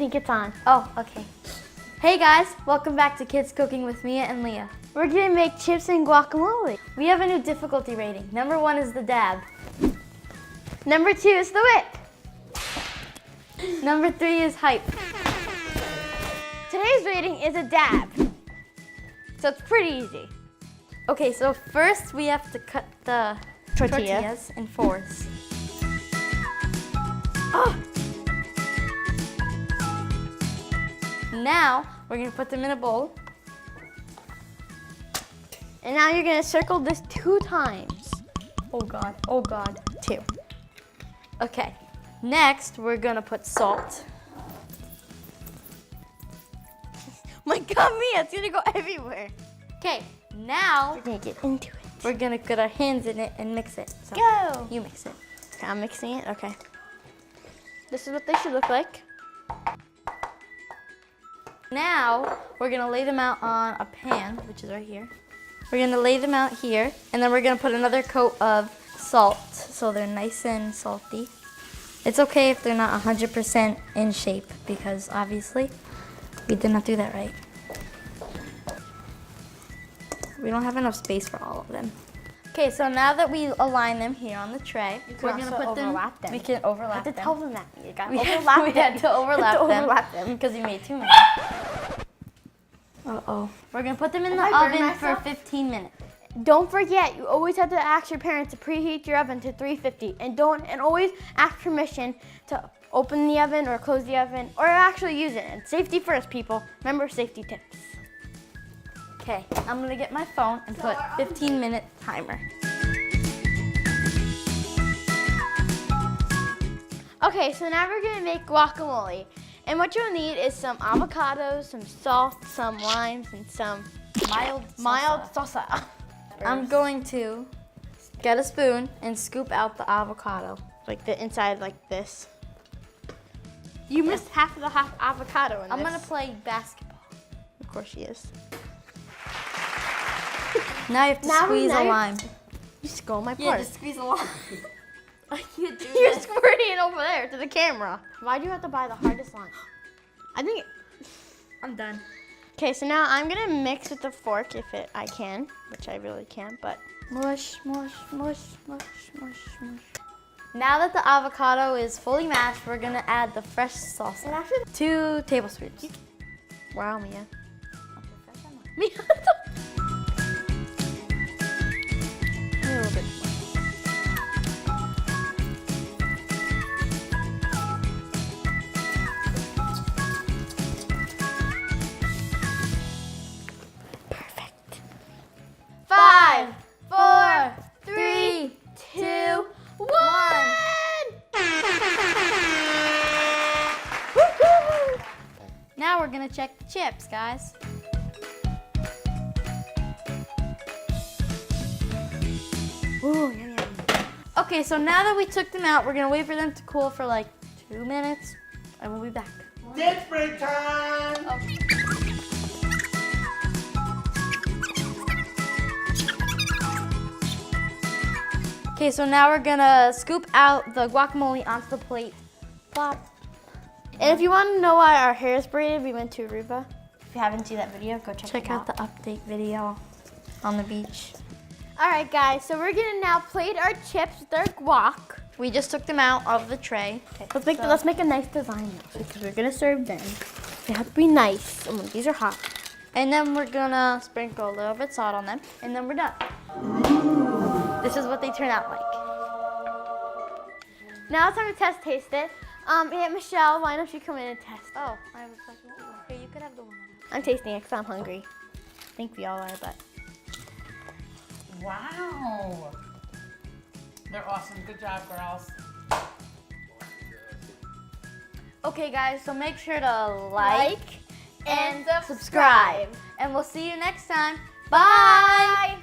think it's on. Oh, okay. Hey guys, welcome back to Kids Cooking with Mia and Leah. We're gonna make chips and guacamole. We have a new difficulty rating. Number 1 is the dab. Number 2 is the whip. Number 3 is hype. Today's rating is a dab. So it's pretty easy. Okay, so first we have to cut the tortillas in 4s. Oh. Now we're gonna put them in a bowl. And now you're gonna circle this 2 times. Oh God, oh God. 2. Okay, next we're gonna put salt. My God, Mia, it's gonna go everywhere. Okay, now We're gonna get into it. we're gonna get our hands in it and mix it. So Go. you mix it. Okay, I'm mixing it, okay. This is what they should look like. Now we're gonna lay them out on a pan, which is right here. We're gonna lay them out here, and then we're gonna put another coat of salt so they're nice and salty. It's okay if they're not 100% in shape because obviously we did not do that right. We don't have enough space for all of them. Okay, so now that we align them here on the tray, we're gonna put overlap them. We can overlap I had to them. tell them that. You gotta We overlap them. had to overlap them them. because you made too many. Uh-oh. We're gonna put them in the Am I burning oven for myself? 15 minutes. Don't forget, you always have to ask your parents to preheat your oven to 350, and always ask permission to open the oven or close the oven or actually use it. And safety first, people. Remember safety tips. Okay, I'm gonna get my phone and put 15-minute timer. Okay, so now we're gonna make guacamole. And what you'll need is some avocados, some salt, some limes, and some Mild salsa. I'm going to get a spoon and scoop out the avocado. Like the inside, like this. You missed half of the avocado in I'm this. gonna play basketball. Of course she is. Now you have to squeeze a lime. You stole my Yeah, part. just squeeze a lime. I can't do You're that. squirting it over there to the camera. Why do you have to buy the hardest lime? I think. I'm done. Okay, so now I'm gonna mix with the fork if I can, which I really can't, but. Mush, mush, mush, mush, mush, mush. Now that the avocado is fully mashed, we're gonna add the fresh salsa. And after 2 tablespoons. wow, Mia. Mia. A little bit more. Perfect. 5, 4, 3, 2, 1. Woo-hoo! Now we're gonna check the chips, guys. Ooh, yum, yum. Okay, so now that we took them out, we're gonna wait for them to cool for like 2 minutes, and we'll be back. Dance break time! Okay, so now we're gonna scoop out the guacamole onto the plate. Plop. And if you want to know why our hair is braided, we went to Aruba. If you haven't seen that video, go check out the update video on the beach. All right, guys, so we're gonna now plate our chips with our guac. We just took them out of the tray. Okay, Let's make a nice design now, because we're gonna serve them. They have to be nice. Oh, these are hot. And then we're gonna sprinkle a little bit of salt on them, and then we're done. This is what they turn out like. Now it's time to taste it. Aunt Michelle, why don't you come in and test? Oh, I have a second one. Here, you could have the one. I'm tasting it because I'm hungry. I think we all are, but. Wow! They're awesome. Good job, girls. Okay, guys, so make sure to like and subscribe. And we'll see you next time. Bye!